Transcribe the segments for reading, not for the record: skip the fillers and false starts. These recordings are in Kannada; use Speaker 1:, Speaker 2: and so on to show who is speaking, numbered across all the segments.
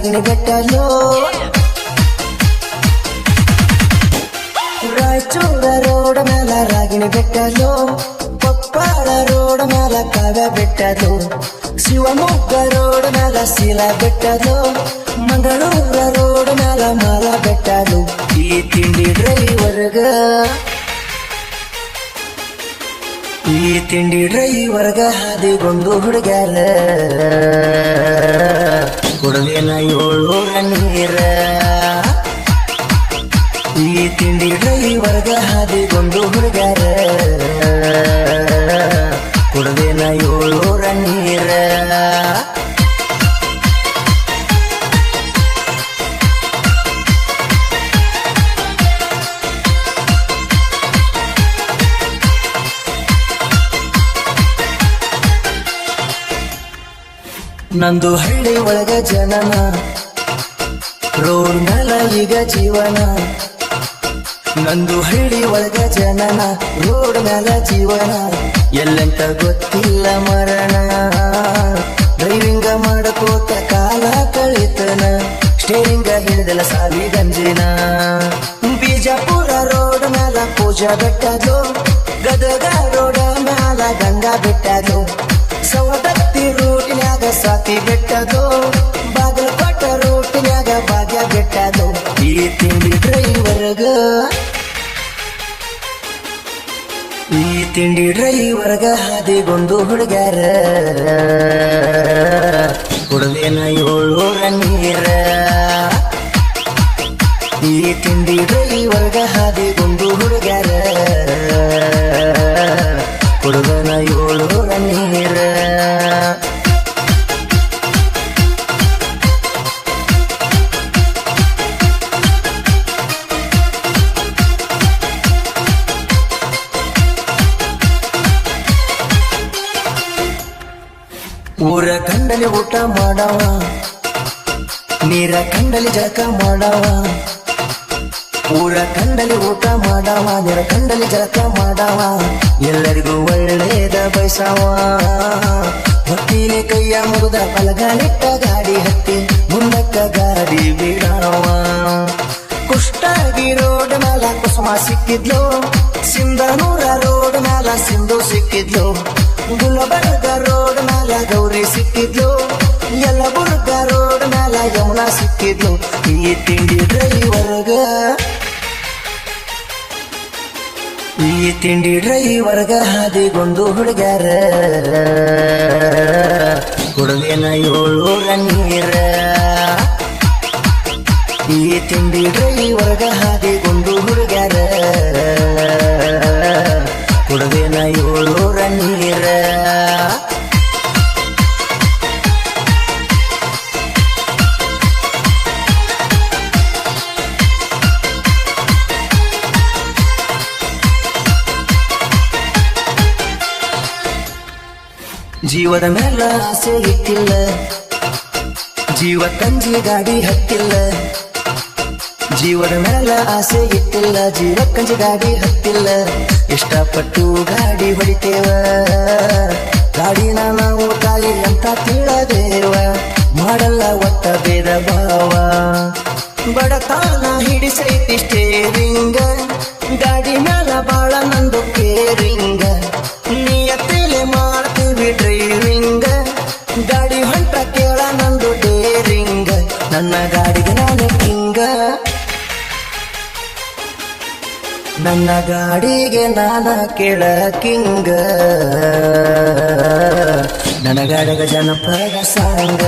Speaker 1: ರಾಗಿಣಿ ಬೆಟ್ಟಲು ರಾಯಚೂರ ರೋಡ್ ಮೇಲ ರಾಗಿಣಿ ಬೆಟ್ಟಲು ಕೊಪ್ಪಳ ರೋಡ್ ಮೇಲ ಕಾವ್ಯ ಬೆಟ್ಟಲು ಶಿವಮೊಗ್ಗ ರೋಡ್ ಮೇಲ ಶೀಲ ಬೆಟ್ಟಲು ಮಂಗಳೂರ ರೋಡ್ ಮೇಲ ಮಾಲ ಬೆಟ್ಟಲು ಈ ತಿಂಡಿ ಡ್ರೈವರ್ಗ ಹಾದಿಗೊಂದು ಹುಡುಗ್ಯಾರ ಕುಡವೇನ 700 ನೀರ ಈ ತಿಂಡಿ ಡ್ರೈವರ್ಗ ಹಾದಿಗೊಂದು ಹುಡುಗ್ಯಾರ ಕುಡವೇನ 700 ನೀರ ನಂದು ಹಳ್ಳಿ ಒಳಗ ಜನನ ರೋಡ್ ಮೇಲ ಈಗ ಜೀವನ ನಂದು ಹಳ್ಳಿ ಒಳಗ ಜನನ ರೋಡ್ ಮೇಲ ಜೀವನ ಎಲ್ಲಂತ ಗೊತ್ತಿಲ್ಲ ಮರಣ ಡ್ರೈವಿಂಗ ಮಾಡಕೋತ ಕಾಲ ಕಳಿತನ ಸ್ಟೇರಿಂಗ ಹಿಡಿದಲ್ಲ ಸಾವಿ ಗಂಜಿನ ಬಿಜಾಪುರ ರೋಡ್ ಮೇಲ ಪೂಜಾ ಬೆಟ್ಟದು ಗದಗ ರೋಡ್ ಮೇಲ ಗಂಗಾ ಬೆಟ್ಟದು ಸವದತ್ತಿ ರೂಟಿನ್ಯಾಗ ಸಾತಿ ಬೆಟ್ಟದು ಬಾಗಲಕೋಟ ರೂಟಿನ್ಯಾಗ ಭಾಗ್ಯ ಬೆಟ್ಟದು ಈ ತಿಂಡಿ ಡ್ರೈವರ್ಗ ಹಾದಿಗೊಂದು ಹುಡುಗ್ಯಾರ ಕುಡವೇನ 700 ನೀರ ಈ ತಿಂಡಿ ಡ್ರೈವರ್ಗ ಹಾದಿಗೊಂದು ಹುಡುಗ್ಯಾರ ಕುಡವೇನ 700 ನೀರ ಊರ ಕಂಡಲಿ ಊಟ ಮಾಡವ ನೀರ ಕಂಡಲಿ ಜಳಕ ಮಾಡವ ಊರ ಕಂಡಲಿ ಊಟ ಮಾಡವ ನೀರ ಕಂಡಲಿ ಜಳಕ ಮಾಡವ ಎಲ್ಲರಿಗೂ ಒಳ್ಳೆಯದ ಬಯಸವ ಹೊತ್ತಿಲೆ ಕೈಯ ಮುಗಿದ ಪಲಗಾಲಿಟ್ಟ ಗಾಡಿ ಹತ್ತಿ ಮುಂದಕ್ಕ ಗಾಡಿ ಬಿಡವ ಕುಷ್ಟಗಿ ರೋಡ್ ಮೇಲ ಕುಸುಮ ಸಿಕ್ಕಿದ್ಲು ಸಿಂಧನೂರ ರೋಡ್ ಮೇಲ ಸಿಂಧು ಸಿಕ್ಕಿದ್ಲು ಗುಲ್ಬರ್ಗ ರೋಡ್ ಮೇಲ ಗೌರಿ ಸಿಕ್ಕಿದ್ಲು ಯಲಬುರ್ಗ ರೋಡ್ ಮೇಲ ಯಮುನಾ ಸಿಕ್ಕಿದ್ಲು ಈ ತಿಂಡಿ ಡ್ರೈವರ್ಗ ಹಾದಿಗೊಂದು ಹುಡುಗ್ಯಾರ ಕುಡವೇನ 700 ನೀರ ಈ ತಿಂಡಿ ಡ್ರೈವರ್ಗ ಹಾದಿಗೊಂದು ಹುಡುಗ್ಯಾರ ಕುಡವೇನ 700 ನೀರ ಜೀವದ ಮೇಲ ಆಸೆ ಇಟ್ಟಿಲ್ಲ ಜೀವ ತಂಜಿ ಗಾಡಿ ಹತ್ತಿಲ್ಲ ಜೀವದ ಮೇಲ ಆಸೆ ಇಟ್ಟಿಲ್ಲ ಜೀವ ಕಂಜಿ ಗಾಡಿ ಹತ್ತಿಲ್ಲ ಇಷ್ಟಪಟ್ಟು ಗಾಡಿ ಹೊಡಿತೇವ ಗಾಡಿನ ನಾವು ತಾಯಿ ಅಂತ ತಿಳದೇವ ಮಾಡಲ್ಲ ಒಟ್ಟ ಭೇದ ಭಾವ ಬಡತನ ಹಿಡಿಸೈತಿ ಸ್ಟೇರಿಂಗ ಗಾಡಿ ಮೇಲ ಬಾಳ ನಂದು ಕೇರಿಂಗ ನಿಯತ್ತಿಲೆ ಮಾಡ್ತೀವಿ ಡ್ರೈವಿಂಗ ಗಾಡಿ ಹೊಂಟ ಕೇಳ ನಂದು ಡೇರಿಂಗ ನನ್ನ ಗಾಡಿಗೆ ನಾನು ಕಿಂಗ ನನ್ನ ಗಾಡಿಗೆ ನಾನ ಕೇಳ ಕಿಂಗ ನನ್ನ ಗಾಡಿಗೆ ಜನಪದ ಸಾಂಗ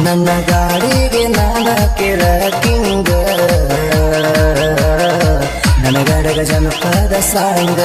Speaker 1: ನನ್ನ ಗಾಡಿಗೆ ನಾನ ಕೇಳ ಕಿಂಗ ನನ್ನ ಗಾಡಿಗೆ ಜನಪದ ಸಾಂಗ